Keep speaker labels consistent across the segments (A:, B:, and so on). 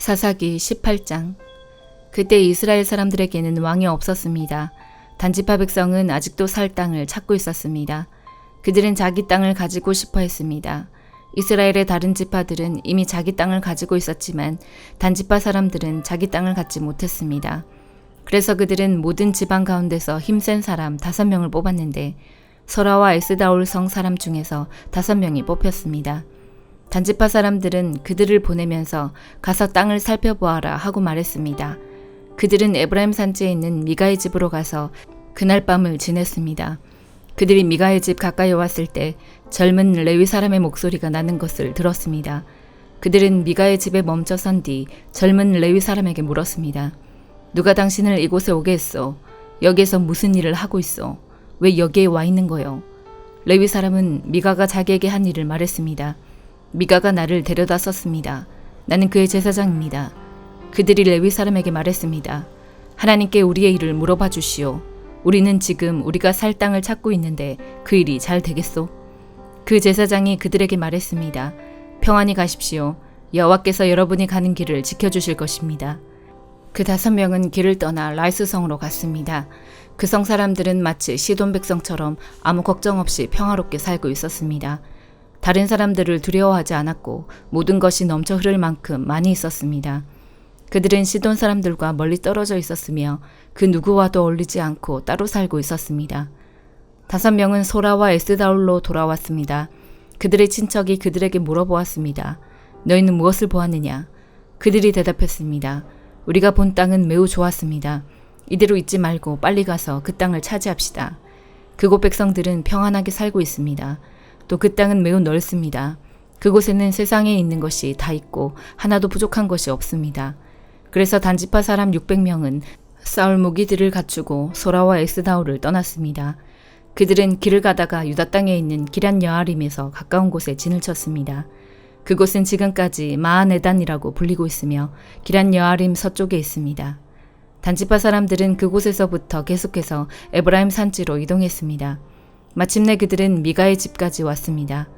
A: 사사기 18장. 그때 이스라엘 사람들에게는 왕이 없었습니다. 단지파 백성은 아직도 살 땅을 찾고 있었습니다. 그들은 자기 땅을 가지고 싶어 했습니다. 이스라엘의 다른 지파들은 이미 자기 땅을 가지고 있었지만 단지파 사람들은 자기 땅을 갖지 못했습니다. 그래서 그들은 모든 지방 가운데서 힘센 사람 5명을 뽑았는데 소라와 에스다올 성 사람 중에서 5명이 뽑혔습니다. 단지파 사람들은 그들을 보내면서 가서 땅을 살펴보아라 하고 말했습니다. 그들은 에브라임 산지에 있는 미가의 집으로 가서 그날 밤을 지냈습니다. 그들이 미가의 집 가까이 왔을 때 젊은 레위 사람의 목소리가 나는 것을 들었습니다. 그들은 미가의 집에 멈춰 선 뒤 젊은 레위 사람에게 물었습니다. 누가 당신을 이곳에 오게 했소? 여기에서 무슨 일을 하고 있어? 왜 여기에 와 있는 거요? 레위 사람은 미가가 자기에게 한 일을 말했습니다. 미가가 나를 데려다 썼습니다. 나는 그의 제사장입니다. 그들이 레위 사람에게 말했습니다. 하나님께 우리의 일을 물어봐 주시오. 우리는 지금 우리가 살 땅을 찾고 있는데 그 일이 잘 되겠소? 그 제사장이 그들에게 말했습니다. 평안히 가십시오. 여호와께서 여러분이 가는 길을 지켜주실 것입니다. 그 5명은 길을 떠나 라이스 성으로 갔습니다. 그 성 사람들은 마치 시돈 백성처럼 아무 걱정 없이 평화롭게 살고 있었습니다. 다른 사람들을 두려워하지 않았고 모든 것이 넘쳐 흐를 만큼 많이 있었습니다. 그들은 시돈 사람들과 멀리 떨어져 있었으며 그 누구와도 어울리지 않고 따로 살고 있었습니다. 5명은 소라와 에스다올로 돌아왔습니다. 그들의 친척이 그들에게 물어보았습니다. 너희는 무엇을 보았느냐? 그들이 대답했습니다. 우리가 본 땅은 매우 좋았습니다. 이대로 있지 말고 빨리 가서 그 땅을 차지합시다. 그곳 백성들은 평안하게 살고 있습니다. 또 그 땅은 매우 넓습니다. 그곳에는 세상에 있는 것이 다 있고 하나도 부족한 것이 없습니다. 그래서 단지파 사람 600명은 싸울 무기들을 갖추고 소라와 에스다올을 떠났습니다. 그들은 길을 가다가 유다 땅에 있는 기럇 여아림에서 가까운 곳에 진을 쳤습니다. 그곳은 지금까지 마하네단이라고 불리고 있으며 기럇 여아림 서쪽에 있습니다. 단지파 사람들은 그곳에서부터 계속해서 에브라임 산지로 이동했습니다. 마침내 그들은 미가의 집까지 왔습니다.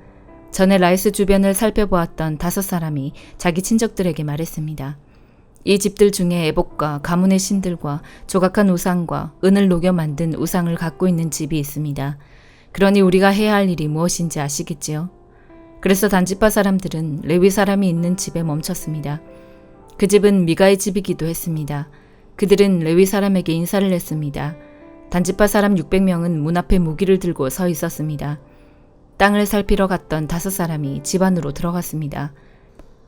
A: 전에 라이스 주변을 살펴보았던 5사람이 자기 친척들에게 말했습니다. 이 집들 중에 에복과 가문의 신들과 조각한 우상과 은을 녹여 만든 우상을 갖고 있는 집이 있습니다. 그러니 우리가 해야 할 일이 무엇인지 아시겠지요? 그래서 단지파 사람들은 레위 사람이 있는 집에 멈췄습니다. 그 집은 미가의 집이기도 했습니다. 그들은 레위 사람에게 인사를 했습니다. 단지파 사람 600명은 문 앞에 무기를 들고 서 있었습니다. 땅을 살피러 갔던 5사람이 집 안으로 들어갔습니다.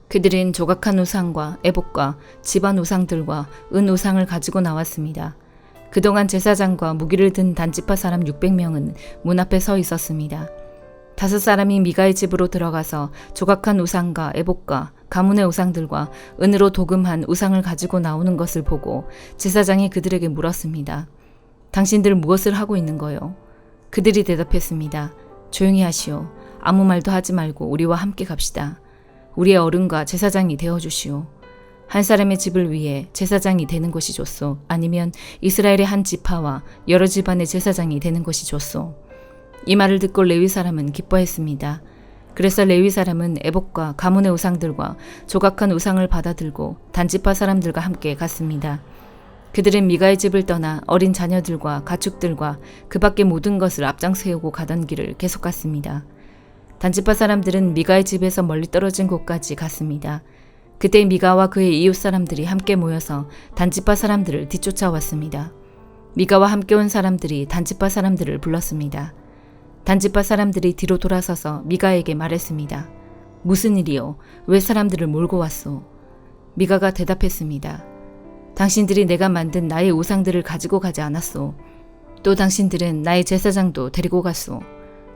A: 그들은 조각한 우상과 에복과 집안 우상들과 은 우상을 가지고 나왔습니다. 그동안 제사장과 무기를 든 단지파 사람 600명은 문 앞에 서 있었습니다. 5사람이 미가의 집으로 들어가서 조각한 우상과 에복과 가문의 우상들과 은으로 도금한 우상을 가지고 나오는 것을 보고 제사장이 그들에게 물었습니다. 당신들 무엇을 하고 있는 거요? 그들이 대답했습니다. 조용히 하시오. 아무 말도 하지 말고 우리와 함께 갑시다. 우리의 어른과 제사장이 되어주시오. 한 사람의 집을 위해 제사장이 되는 것이 좋소. 아니면 이스라엘의 한 지파와 여러 집안의 제사장이 되는 것이 좋소. 이 말을 듣고 레위 사람은 기뻐했습니다. 그래서 레위 사람은 에복과 가문의 우상들과 조각한 우상을 받아들고 단지파 사람들과 함께 갔습니다. 그들은 미가의 집을 떠나 어린 자녀들과 가축들과 그 밖의 모든 것을 앞장 세우고 가던 길을 계속 갔습니다. 단지파 사람들은 미가의 집에서 멀리 떨어진 곳까지 갔습니다. 그때 미가와 그의 이웃 사람들이 함께 모여서 단지파 사람들을 뒤쫓아왔습니다. 미가와 함께 온 사람들이 단지파 사람들을 불렀습니다. 단지파 사람들이 뒤로 돌아서서 미가에게 말했습니다. 무슨 일이요? 왜 사람들을 몰고 왔소? 미가가 대답했습니다. 당신들이 내가 만든 나의 우상들을 가지고 가지 않았소. 또 당신들은 나의 제사장도 데리고 갔소.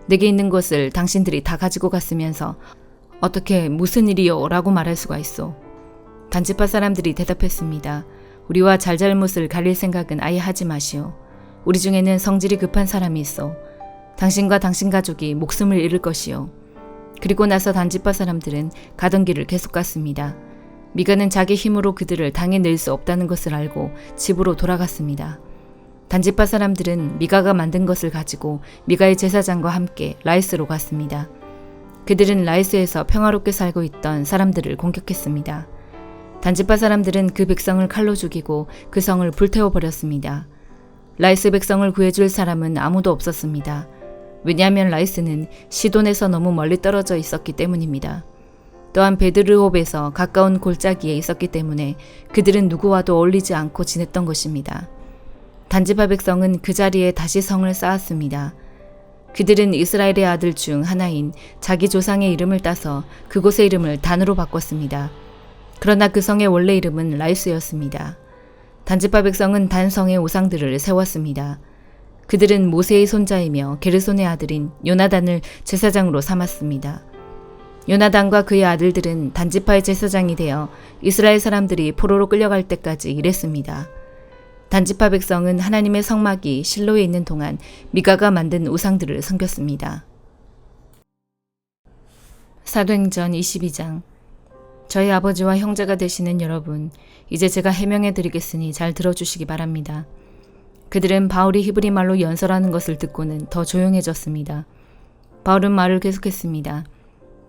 A: 내게 있는 것을 당신들이 다 가지고 갔으면서 어떻게 무슨 일이요? 라고 말할 수가 있소. 단지파 사람들이 대답했습니다. 우리와 잘잘못을 가릴 생각은 아예 하지 마시오. 우리 중에는 성질이 급한 사람이 있어. 당신과 당신 가족이 목숨을 잃을 것이요. 그리고 나서 단지파 사람들은 가던 길을 계속 갔습니다. 미가는 자기 힘으로 그들을 당해낼 수 없다는 것을 알고 집으로 돌아갔습니다. 단지파 사람들은 미가가 만든 것을 가지고 미가의 제사장과 함께 라이스로 갔습니다. 그들은 라이스에서 평화롭게 살고 있던 사람들을 공격했습니다. 단지파 사람들은 그 백성을 칼로 죽이고 그 성을 불태워버렸습니다. 라이스 백성을 구해줄 사람은 아무도 없었습니다. 왜냐하면 라이스는 시돈에서 너무 멀리 떨어져 있었기 때문입니다. 또한 베드르홉에서 가까운 골짜기에 있었기 때문에 그들은 누구와도 어울리지 않고 지냈던 것입니다. 단지파 백성은 그 자리에 다시 성을 쌓았습니다. 그들은 이스라엘의 아들 중 하나인 자기 조상의 이름을 따서 그곳의 이름을 단으로 바꿨습니다. 그러나 그 성의 원래 이름은 라이스였습니다. 단지파 백성은 단성의 우상들을 세웠습니다. 그들은 모세의 손자이며 게르손의 아들인 요나단을 제사장으로 삼았습니다. 요나단과 그의 아들들은 단지파의 제사장이 되어 이스라엘 사람들이 포로로 끌려갈 때까지 일했습니다. 단지파 백성은 하나님의 성막이 실로에 있는 동안 미가가 만든 우상들을 섬겼습니다. 사도행전 22장. 저희 아버지와 형제가 되시는 여러분, 이제 제가 해명해 드리겠으니 잘 들어주시기 바랍니다. 그들은 바울이 히브리 말로 연설하는 것을 듣고는 더 조용해졌습니다. 바울은 말을 계속했습니다.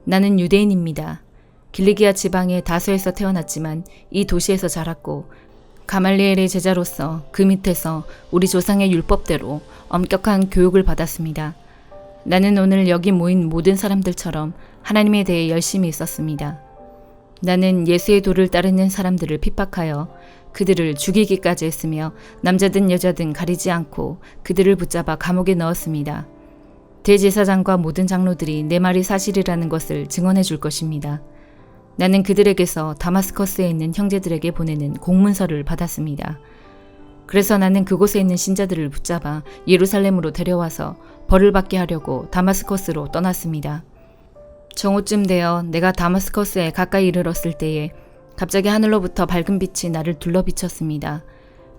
A: 나는 유대인입니다. 길리기아 지방의 다소에서 태어났지만 이 도시에서 자랐고 가말리엘의 제자로서 그 밑에서 우리 조상의 율법대로 엄격한 교육을 받았습니다. 나는 오늘 여기 모인 모든 사람들처럼 하나님에 대해 열심히 있었습니다. 나는 예수의 도를 따르는 사람들을 핍박하여 그들을 죽이기까지 했으며 남자든 여자든 가리지 않고 그들을 붙잡아 감옥에 넣었습니다. 대제사장과 모든 장로들이 내 말이 사실이라는 것을 증언해 줄 것입니다. 나는 그들에게서 다마스커스에 있는 형제들에게 보내는 공문서를 받았습니다. 그래서 나는 그곳에 있는 신자들을 붙잡아 예루살렘으로 데려와서 벌을 받게 하려고 다마스커스로 떠났습니다. 정오쯤 되어 내가 다마스커스에 가까이 이르렀을 때에 갑자기 하늘로부터 밝은 빛이 나를 둘러비쳤습니다.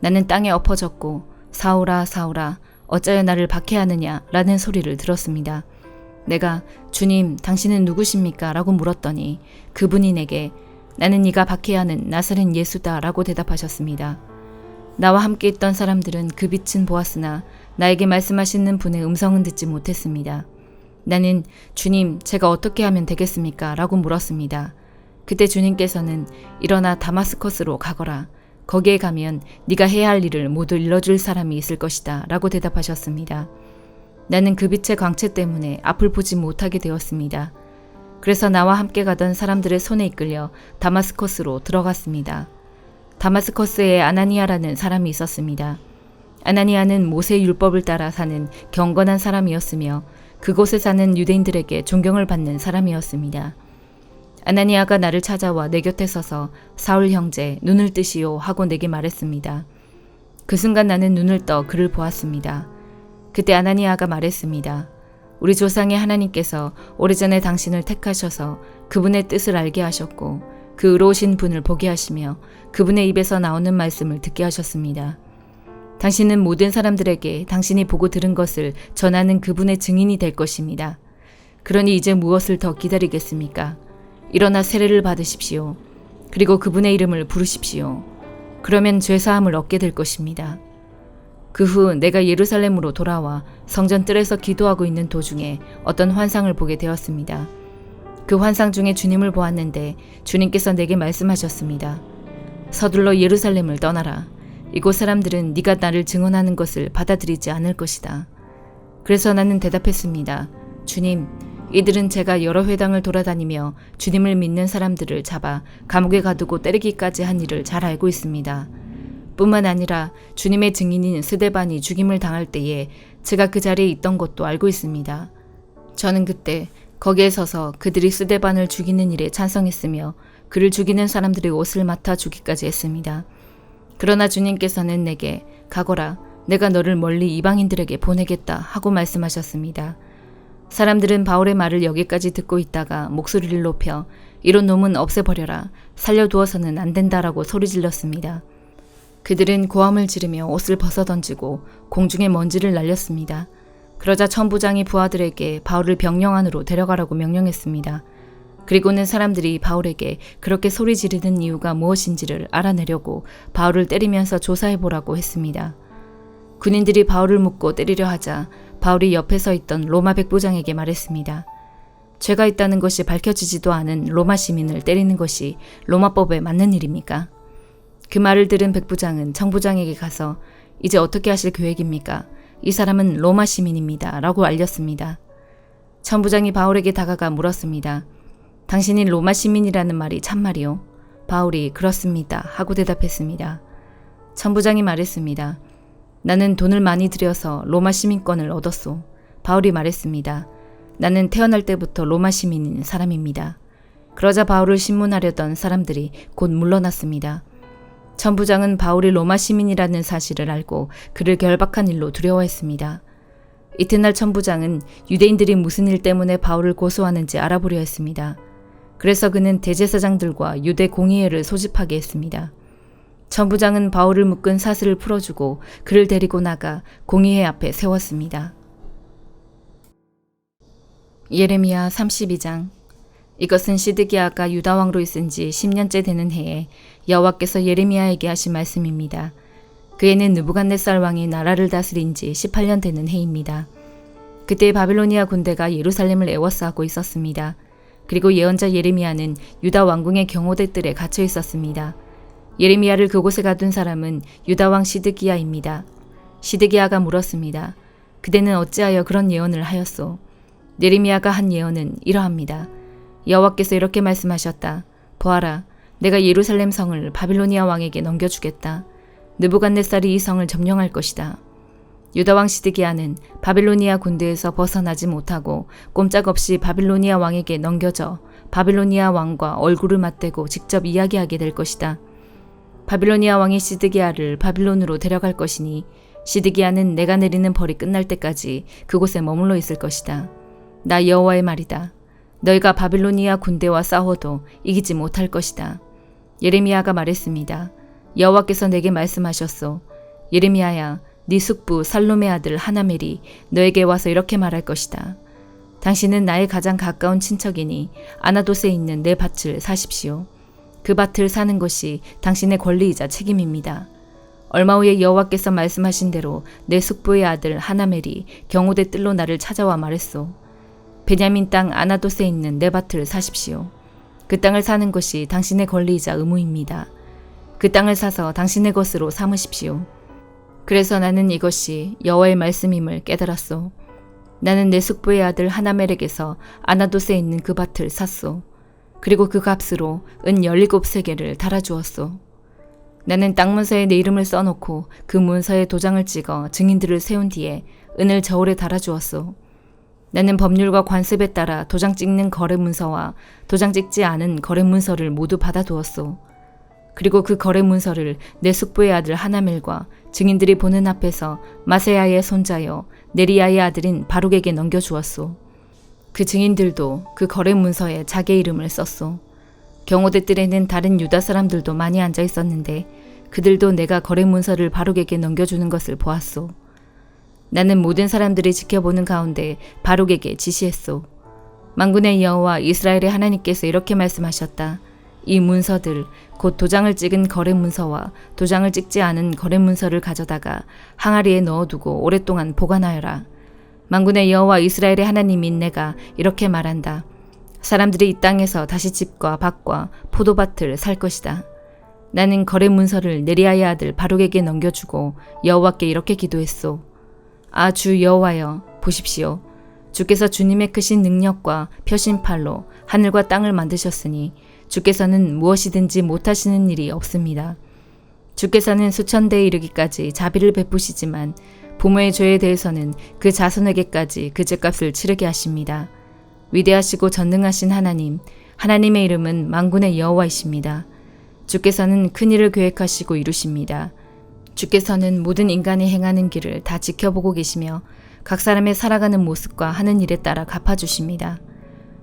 A: 나는 땅에 엎어졌고 사울아 사울아 어찌하여 나를 박해하느냐 라는 소리를 들었습니다. 내가 주님 당신은 누구십니까? 라고 물었더니 그분이 내게 나는 네가 박해하는 나사렛 예수다 라고 대답하셨습니다. 나와 함께 있던 사람들은 그 빛은 보았으나 나에게 말씀하시는 분의 음성은 듣지 못했습니다. 나는 주님 제가 어떻게 하면 되겠습니까? 라고 물었습니다. 그때 주님께서는 일어나 다마스커스로 가거라. 거기에 가면 네가 해야 할 일을 모두 일러줄 사람이 있을 것이다 라고 대답하셨습니다. 나는 그 빛의 광채 때문에 앞을 보지 못하게 되었습니다. 그래서 나와 함께 가던 사람들의 손에 이끌려 다마스커스로 들어갔습니다. 다마스커스에 아나니아라는 사람이 있었습니다. 아나니아는 모세 율법을 따라 사는 경건한 사람이었으며 그곳에 사는 유대인들에게 존경을 받는 사람이었습니다. 아나니아가 나를 찾아와 내 곁에 서서 사울 형제 눈을 뜨시오 하고 내게 말했습니다. 그 순간 나는 눈을 떠 그를 보았습니다. 그때 아나니아가 말했습니다. 우리 조상의 하나님께서 오래전에 당신을 택하셔서 그분의 뜻을 알게 하셨고 그 의로우신 분을 보게 하시며 그분의 입에서 나오는 말씀을 듣게 하셨습니다. 당신은 모든 사람들에게 당신이 보고 들은 것을 전하는 그분의 증인이 될 것입니다. 그러니 이제 무엇을 더 기다리겠습니까? 일어나 세례를 받으십시오. 그리고 그분의 이름을 부르십시오. 그러면 죄사함을 얻게 될 것입니다. 그 후 내가 예루살렘으로 돌아와 성전 뜰에서 기도하고 있는 도중에 어떤 환상을 보게 되었습니다. 그 환상 중에 주님을 보았는데 주님께서 내게 말씀하셨습니다. 서둘러 예루살렘을 떠나라. 이곳 사람들은 네가 나를 증언하는 것을 받아들이지 않을 것이다. 그래서 나는 대답했습니다. 주님, 이들은 제가 여러 회당을 돌아다니며 주님을 믿는 사람들을 잡아 감옥에 가두고 때리기까지 한 일을 잘 알고 있습니다. 뿐만 아니라 주님의 증인인 스데반이 죽임을 당할 때에 제가 그 자리에 있던 것도 알고 있습니다. 저는 그때 거기에 서서 그들이 스데반을 죽이는 일에 찬성했으며 그를 죽이는 사람들의 옷을 맡아 주기까지 했습니다. 그러나 주님께서는 내게 가거라, 내가 너를 멀리 이방인들에게 보내겠다 하고 말씀하셨습니다. 사람들은 바울의 말을 여기까지 듣고 있다가 목소리를 높여 이런 놈은 없애버려라, 살려두어서는 안 된다라고 소리질렀습니다. 그들은 고함을 지르며 옷을 벗어던지고 공중에 먼지를 날렸습니다. 그러자 천부장이 부하들에게 바울을 병영 안으로 데려가라고 명령했습니다. 그리고는 사람들이 바울에게 그렇게 소리 지르는 이유가 무엇인지를 알아내려고 바울을 때리면서 조사해보라고 했습니다. 군인들이 바울을 묶고 때리려 하자 바울이 옆에 서 있던 로마 백부장에게 말했습니다. 죄가 있다는 것이 밝혀지지도 않은 로마 시민을 때리는 것이 로마법에 맞는 일입니까? 그 말을 들은 백부장은 청부장에게 가서 이제 어떻게 하실 계획입니까? 이 사람은 로마 시민입니다. 라고 알렸습니다. 청부장이 바울에게 다가가 물었습니다. 당신이 로마 시민이라는 말이 참말이요? 바울이 그렇습니다. 하고 대답했습니다. 청부장이 말했습니다. 나는 돈을 많이 들여서 로마 시민권을 얻었소. 바울이 말했습니다. 나는 태어날 때부터 로마 시민인 사람입니다. 그러자 바울을 신문하려던 사람들이 곧 물러났습니다. 천부장은 바울이 로마 시민이라는 사실을 알고 그를 결박한 일로 두려워했습니다. 이튿날 천부장은 유대인들이 무슨 일 때문에 바울을 고소하는지 알아보려 했습니다. 그래서 그는 대제사장들과 유대 공의회를 소집하게 했습니다. 천부장은 바울을 묶은 사슬을 풀어주고 그를 데리고 나가 공의회 앞에 세웠습니다. 예레미야 32장. 이것은 시드기야가 유다 왕으로 있은 지 10년째 되는 해에 여호와께서 예레미야에게 하신 말씀입니다. 그 해는 느부갓네살 왕이 나라를 다스린 지 18년 되는 해입니다. 그때 바빌로니아 군대가 예루살렘을 에워싸고 있었습니다. 그리고 예언자 예레미야는 유다 왕궁의 경호대뜰에 갇혀 있었습니다. 예레미야를 그곳에 가둔 사람은 유다 왕 시드기야입니다. 시드기야가 물었습니다. 그대는 어찌하여 그런 예언을 하였소? 예레미야가 한 예언은 이러합니다. 여호와께서 이렇게 말씀하셨다. 보아라, 내가 예루살렘 성을 바빌로니아 왕에게 넘겨주겠다. 느부갓네살이 이 성을 점령할 것이다. 유다 왕 시드기야는 바빌로니아 군대에서 벗어나지 못하고 꼼짝없이 바빌로니아 왕에게 넘겨져 바빌로니아 왕과 얼굴을 맞대고 직접 이야기하게 될 것이다. 바빌로니아 왕이 시드기야를 바빌론으로 데려갈 것이니 시드기야는 내가 내리는 벌이 끝날 때까지 그곳에 머물러 있을 것이다. 나 여호와의 말이다. 너희가 바빌로니아 군대와 싸워도 이기지 못할 것이다. 예레미야가 말했습니다. 여호와께서 내게 말씀하셨소. 예레미야야, 네 숙부 살롬의 아들 하나멜이 너에게 와서 이렇게 말할 것이다. 당신은 나의 가장 가까운 친척이니 아나돗에 있는 내 밭을 사십시오. 그 밭을 사는 것이 당신의 권리이자 책임입니다. 얼마 후에 여호와께서 말씀하신 대로 내 숙부의 아들 하나멜이 경호대 뜰로 나를 찾아와 말했소. 베냐민 땅 아나돗에 있는 내 밭을 사십시오. 그 땅을 사는 것이 당신의 권리이자 의무입니다. 그 땅을 사서 당신의 것으로 삼으십시오. 그래서 나는 이것이 여호와의 말씀임을 깨달았소. 나는 내 숙부의 아들 하나멜에게서 아나돗에 있는 그 밭을 샀소. 그리고 그 값으로 은 17세겔을 달아주었소. 나는 땅 문서에 내 이름을 써놓고 그 문서에 도장을 찍어 증인들을 세운 뒤에 은을 저울에 달아주었소. 나는 법률과 관습에 따라 도장 찍는 거래 문서와 도장 찍지 않은 거래 문서를 모두 받아두었소. 그리고 그 거래 문서를 내 숙부의 아들 하나멜과 증인들이 보는 앞에서 마세야의 손자여 네리야의 아들인 바룩에게 넘겨주었소. 그 증인들도 그 거래 문서에 자기 이름을 썼소. 경호대 뜰에는 다른 유다 사람들도 많이 앉아 있었는데 그들도 내가 거래 문서를 바룩에게 넘겨주는 것을 보았소. 나는 모든 사람들이 지켜보는 가운데 바룩에게 지시했소. 만군의 여호와 이스라엘의 하나님께서 이렇게 말씀하셨다. 이 문서들 곧 도장을 찍은 거래 문서와 도장을 찍지 않은 거래 문서를 가져다가 항아리에 넣어두고 오랫동안 보관하여라. 만군의 여호와 이스라엘의 하나님인 내가 이렇게 말한다. 사람들이 이 땅에서 다시 집과 밭과 포도밭을 살 것이다. 나는 거래 문서를 네리야의 아들 바룩에게 넘겨주고 여호와께 이렇게 기도했소. 아, 주 여호와여, 보십시오. 주께서 주님의 크신 능력과 펴신팔로 하늘과 땅을 만드셨으니 주께서는 무엇이든지 못하시는 일이 없습니다. 주께서는 수천 대에 이르기까지 자비를 베푸시지만 부모의 죄에 대해서는 그 자손에게까지 그 죄값을 치르게 하십니다. 위대하시고 전능하신 하나님, 하나님의 이름은 만군의 여호와이십니다. 주께서는 큰 일을 계획하시고 이루십니다. 주께서는 모든 인간이 행하는 길을 다 지켜보고 계시며 각 사람의 살아가는 모습과 하는 일에 따라 갚아주십니다.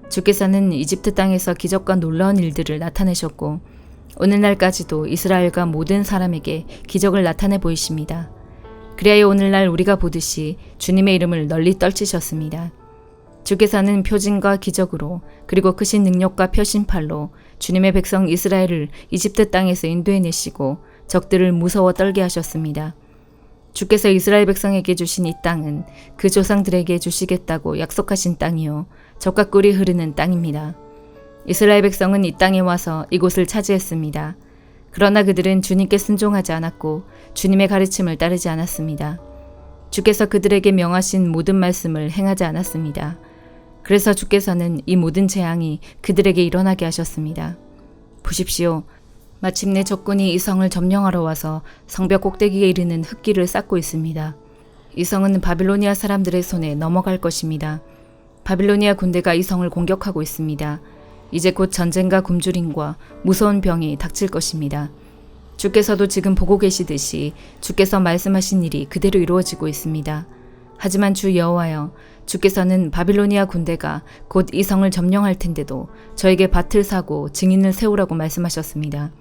A: 주께서는 이집트 땅에서 기적과 놀라운 일들을 나타내셨고 오늘날까지도 이스라엘과 모든 사람에게 기적을 나타내 보이십니다. 그리하여 오늘날 우리가 보듯이 주님의 이름을 널리 떨치셨습니다. 주께서는 표징과 기적으로 그리고 크신 능력과 펴신팔로 주님의 백성 이스라엘을 이집트 땅에서 인도해내시고 적들을 무서워 떨게 하셨습니다. 주께서 이스라엘 백성에게 주신 이 땅은 그 조상들에게 주시겠다고 약속하신 땅이요 젖과 꿀이 흐르는 땅입니다. 이스라엘 백성은 이 땅에 와서 이곳을 차지했습니다. 그러나 그들은 주님께 순종하지 않았고 주님의 가르침을 따르지 않았습니다. 주께서 그들에게 명하신 모든 말씀을 행하지 않았습니다. 그래서 주께서는 이 모든 재앙이 그들에게 일어나게 하셨습니다. 보십시오. 마침내 적군이 이 성을 점령하러 와서 성벽 꼭대기에 이르는 흙길을 쌓고 있습니다. 이 성은 바빌로니아 사람들의 손에 넘어갈 것입니다. 바빌로니아 군대가 이 성을 공격하고 있습니다. 이제 곧 전쟁과 굶주림과 무서운 병이 닥칠 것입니다. 주께서도 지금 보고 계시듯이 주께서 말씀하신 일이 그대로 이루어지고 있습니다. 하지만 주 여호와여, 주께서는 바빌로니아 군대가 곧 이 성을 점령할 텐데도 저에게 밭을 사고 증인을 세우라고 말씀하셨습니다.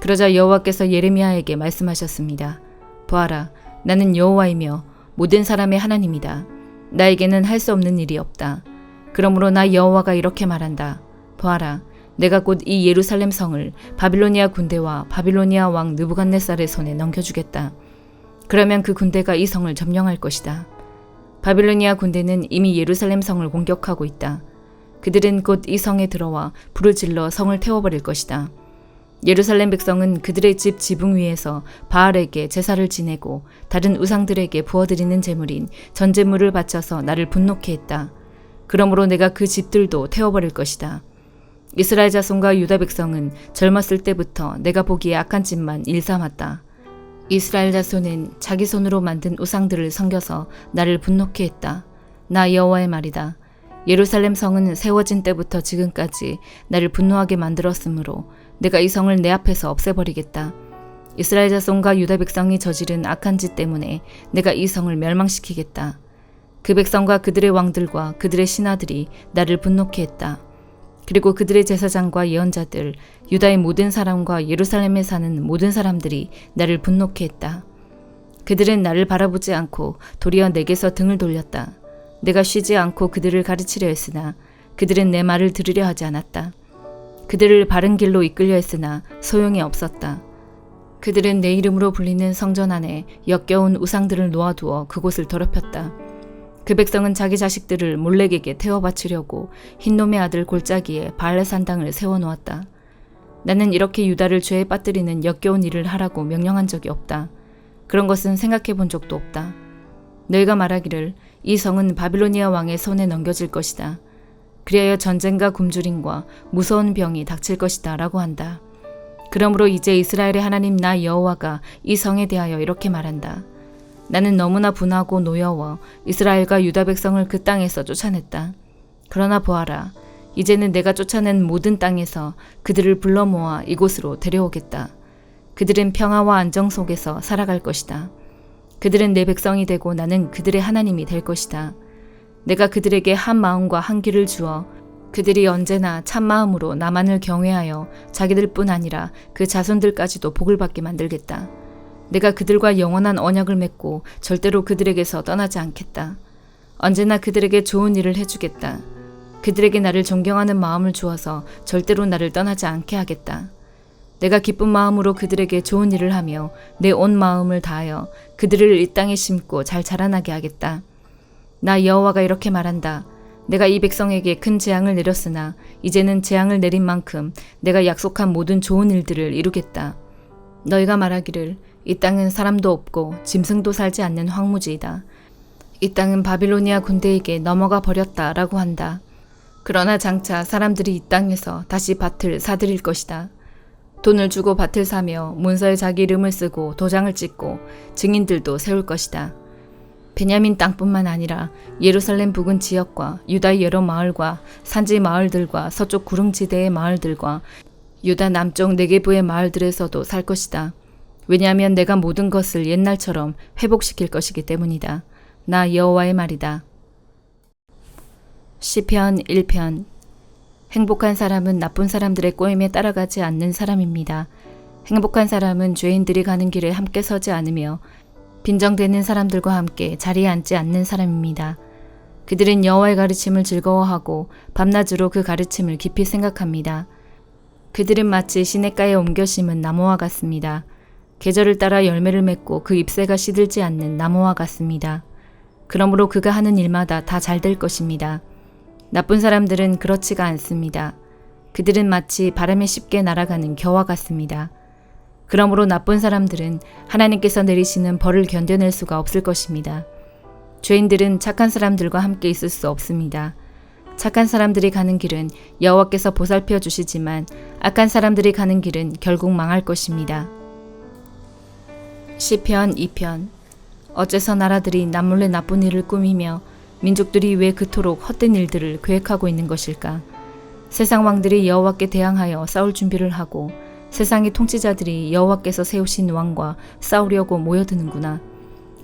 A: 그러자 여호와께서 예레미야에게 말씀하셨습니다. 보아라, 나는 여호와이며 모든 사람의 하나님이다. 나에게는 할 수 없는 일이 없다. 그러므로 나 여호와가 이렇게 말한다. 보아라, 내가 곧 이 예루살렘 성을 바빌로니아 군대와 바빌로니아 왕 느부갓네살의 손에 넘겨주겠다. 그러면 그 군대가 이 성을 점령할 것이다. 바빌로니아 군대는 이미 예루살렘 성을 공격하고 있다. 그들은 곧 이 성에 들어와 불을 질러 성을 태워버릴 것이다. 예루살렘 백성은 그들의 집 지붕 위에서 바알에게 제사를 지내고 다른 우상들에게 부어드리는 제물인 전제물을 바쳐서 나를 분노케 했다. 그러므로 내가 그 집들도 태워버릴 것이다. 이스라엘 자손과 유다 백성은 젊었을 때부터 내가 보기에 악한 짓만 일삼았다. 이스라엘 자손은 자기 손으로 만든 우상들을 섬겨서 나를 분노케 했다. 나 여호와의 말이다. 예루살렘 성은 세워진 때부터 지금까지 나를 분노하게 만들었으므로 내가 이 성을 내 앞에서 없애버리겠다. 이스라엘 자손과 유다 백성이 저지른 악한 짓 때문에 내가 이 성을 멸망시키겠다. 그 백성과 그들의 왕들과 그들의 신하들이 나를 분노케 했다. 그리고 그들의 제사장과 예언자들, 유다의 모든 사람과 예루살렘에 사는 모든 사람들이 나를 분노케 했다. 그들은 나를 바라보지 않고 도리어 내게서 등을 돌렸다. 내가 쉬지 않고 그들을 가르치려 했으나 그들은 내 말을 들으려 하지 않았다. 그들을 바른 길로 이끌려 했으나 소용이 없었다. 그들은 내 이름으로 불리는 성전 안에 역겨운 우상들을 놓아두어 그곳을 더럽혔다. 그 백성은 자기 자식들을 몰렉에게 태워 바치려고 흰놈의 아들 골짜기에 바알 산당을 세워놓았다. 나는 이렇게 유다를 죄에 빠뜨리는 역겨운 일을 하라고 명령한 적이 없다. 그런 것은 생각해 본 적도 없다. 너희가 말하기를 이 성은 바빌로니아 왕의 손에 넘겨질 것이다. 그리하여 전쟁과 굶주림과 무서운 병이 닥칠 것이다 라고 한다. 그러므로 이제 이스라엘의 하나님 나 여호와가 이 성에 대하여 이렇게 말한다. 나는 너무나 분하고 노여워 이스라엘과 유다 백성을 그 땅에서 쫓아냈다. 그러나 보아라, 이제는 내가 쫓아낸 모든 땅에서 그들을 불러 모아 이곳으로 데려오겠다. 그들은 평화와 안정 속에서 살아갈 것이다. 그들은 내 백성이 되고 나는 그들의 하나님이 될 것이다. 내가 그들에게 한 마음과 한 귀를 주어 그들이 언제나 참마음으로 나만을 경외하여 자기들뿐 아니라 그 자손들까지도 복을 받게 만들겠다. 내가 그들과 영원한 언약을 맺고 절대로 그들에게서 떠나지 않겠다. 언제나 그들에게 좋은 일을 해주겠다. 그들에게 나를 존경하는 마음을 주어서 절대로 나를 떠나지 않게 하겠다. 내가 기쁜 마음으로 그들에게 좋은 일을 하며 내 온 마음을 다하여 그들을 이 땅에 심고 잘 자라나게 하겠다. 나 여호와가 이렇게 말한다. 내가 이 백성에게 큰 재앙을 내렸으나 이제는 재앙을 내린 만큼 내가 약속한 모든 좋은 일들을 이루겠다. 너희가 말하기를 이 땅은 사람도 없고 짐승도 살지 않는 황무지이다. 이 땅은 바빌로니아 군대에게 넘어가 버렸다 라고 한다. 그러나 장차 사람들이 이 땅에서 다시 밭을 사들일 것이다. 돈을 주고 밭을 사며 문서에 자기 이름을 쓰고 도장을 찍고 증인들도 세울 것이다. 베냐민 땅뿐만 아니라 예루살렘 부근 지역과 유다의 여러 마을과 산지 마을들과 서쪽 구릉지대의 마을들과 유다 남쪽 네게부의 마을들에서도 살 것이다. 왜냐하면 내가 모든 것을 옛날처럼 회복시킬 것이기 때문이다. 나 여호와의 말이다. 시편 1편. 행복한 사람은 나쁜 사람들의 꼬임에 따라가지 않는 사람입니다. 행복한 사람은 죄인들이 가는 길에 함께 서지 않으며 빈정대는 사람들과 함께 자리에 앉지 않는 사람입니다. 그들은 여호와의 가르침을 즐거워하고 밤낮으로 그 가르침을 깊이 생각합니다. 그들은 마치 시냇가에 옮겨 심은 나무와 같습니다. 계절을 따라 열매를 맺고 그 잎새가 시들지 않는 나무와 같습니다. 그러므로 그가 하는 일마다 다 잘 될 것입니다. 나쁜 사람들은 그렇지가 않습니다. 그들은 마치 바람에 쉽게 날아가는 겨와 같습니다. 그러므로 나쁜 사람들은 하나님께서 내리시는 벌을 견뎌낼 수가 없을 것입니다. 죄인들은 착한 사람들과 함께 있을 수 없습니다. 착한 사람들이 가는 길은 여호와께서 보살펴 주시지만 악한 사람들이 가는 길은 결국 망할 것입니다. 시편 2편. 어째서 나라들이 남몰래 나쁜 일을 꾸미며 민족들이 왜 그토록 헛된 일들을 계획하고 있는 것일까? 세상 왕들이 여호와께 대항하여 싸울 준비를 하고 세상의 통치자들이 여호와께서 세우신 왕과 싸우려고 모여드는구나.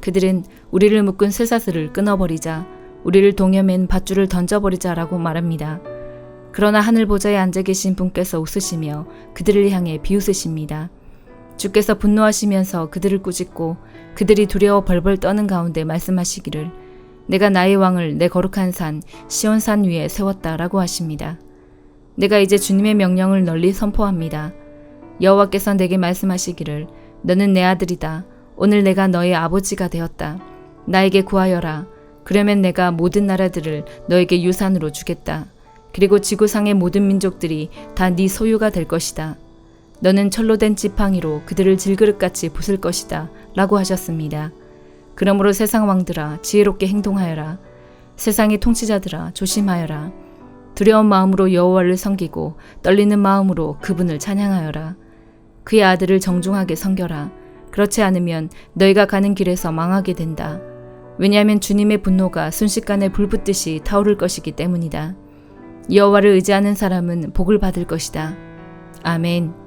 A: 그들은 우리를 묶은 쇠사슬을 끊어버리자, 우리를 동여맨 밧줄을 던져버리자라고 말합니다. 그러나 하늘 보좌에 앉아 계신 분께서 웃으시며 그들을 향해 비웃으십니다. 주께서 분노하시면서 그들을 꾸짖고 그들이 두려워 벌벌 떠는 가운데 말씀하시기를 내가 나의 왕을 내 거룩한 산 시온산 위에 세웠다라고 하십니다. 내가 이제 주님의 명령을 널리 선포합니다. 여호와께서 내게 말씀하시기를 너는 내 아들이다. 오늘 내가 너의 아버지가 되었다. 나에게 구하여라. 그러면 내가 모든 나라들을 너에게 유산으로 주겠다. 그리고 지구상의 모든 민족들이 다 네 소유가 될 것이다. 너는 철로 된 지팡이로 그들을 질그릇같이 부술 것이다. 라고 하셨습니다. 그러므로 세상 왕들아 지혜롭게 행동하여라. 세상의 통치자들아 조심하여라. 두려운 마음으로 여호와를 섬기고 떨리는 마음으로 그분을 찬양하여라. 그의 아들을 정중하게 섬겨라. 그렇지 않으면 너희가 가는 길에서 망하게 된다. 왜냐하면 주님의 분노가 순식간에 불붙듯이 타오를 것이기 때문이다. 여호와를 의지하는 사람은 복을 받을 것이다. 아멘.